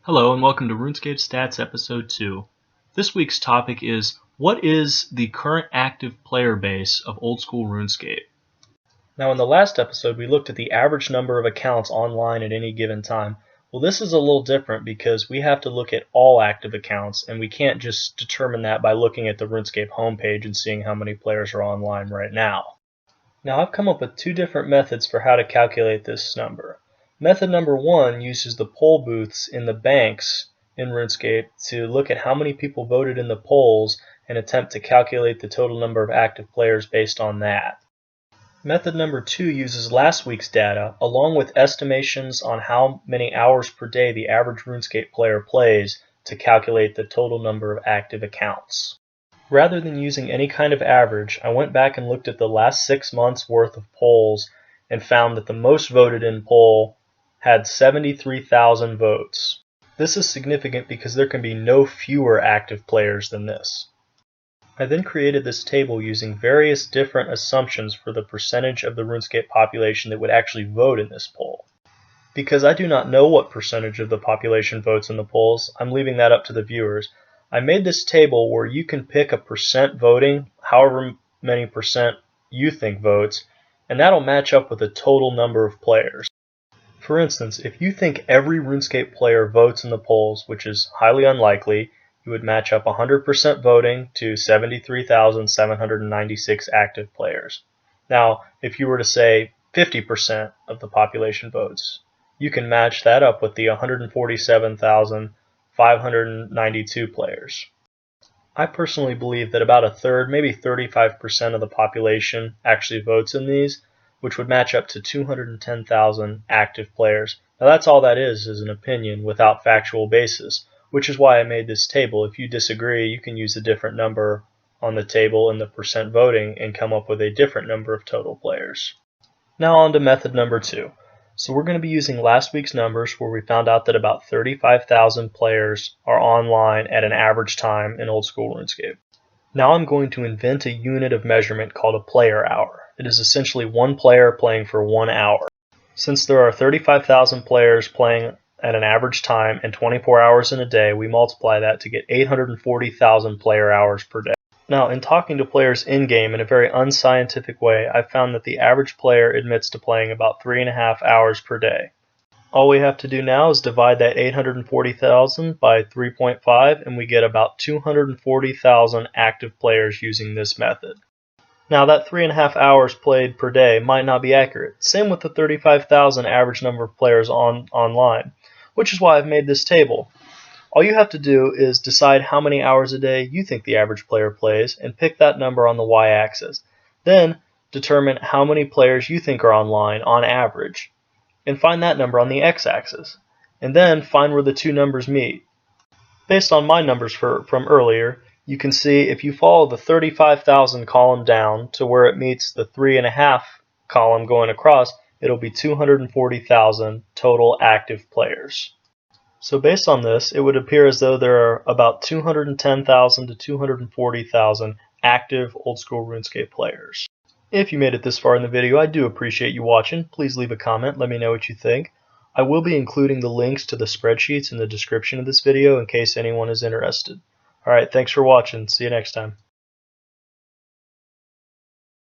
Hello and welcome to Runescape Stats Episode 2. This week's topic is, what is the current active player base of old school Runescape? Now in the last episode we looked at the average number of accounts online at any given time. Well, this is a little different because we have to look at all active accounts and we can't just determine that by looking at the Runescape homepage and seeing how many players are online right now. Now I've come up with two different methods for how to calculate this number. Method number one uses the poll booths in the banks in Runescape to look at how many people voted in the polls and attempt to calculate the total number of active players based on that. Method number two uses last week's data along with estimations on how many hours per day the average Runescape player plays to calculate the total number of active accounts. Rather than using any kind of average, I went back and looked at the last 6 months worth of polls and found that the most voted in poll had 73,000 votes. This is significant because there can be no fewer active players than this. I then created this table using various different assumptions for the percentage of the RuneScape population that would actually vote in this poll. Because I do not know what percentage of the population votes in the polls, I'm leaving that up to the viewers. I made this table where you can pick a percent voting, however many percent you think votes, and that'll match up with the total number of players. For instance, if you think every RuneScape player votes in the polls, which is highly unlikely, you would match up 100% voting to 73,796 active players. Now, if you were to say 50% of the population votes, you can match that up with the 147,592 players. I personally believe that about a third, maybe 35% of the population actually votes in these, which would match up to 210,000 active players. Now that's all that is an opinion without factual basis, which is why I made this table. If you disagree, you can use a different number on the table in the percent voting and come up with a different number of total players. Now on to method number two. So we're going to be using last week's numbers where we found out that about 35,000 players are online at an average time in old school RuneScape. Now I'm going to invent a unit of measurement called a player hour. It is essentially one player playing for 1 hour. Since there are 35,000 players playing at an average time and 24 hours in a day, we multiply that to get 840,000 player hours per day. Now, in talking to players in-game in a very unscientific way, I found that the average player admits to playing about 3.5 hours per day. All we have to do now is divide that 840,000 by 3.5 and we get about 240,000 active players using this method. Now that 3.5 hours played per day might not be accurate. Same with the 35,000 average number of players online, which is why I've made this table. All you have to do is decide how many hours a day you think the average player plays and pick that number on the y-axis. Then determine how many players you think are online on average and find that number on the x-axis. And then find where the two numbers meet. Based on my numbers from earlier, you can see if you follow the 35,000 column down to where it meets the 3.5 column going across, it'll be 240,000 total active players. So based on this, it would appear as though there are about 210,000 to 240,000 active old school RuneScape players. If you made it this far in the video, I do appreciate you watching. Please leave a comment, let me know what you think. I will be including the links to the spreadsheets in the description of this video in case anyone is interested. Alright, thanks for watching. See you next time.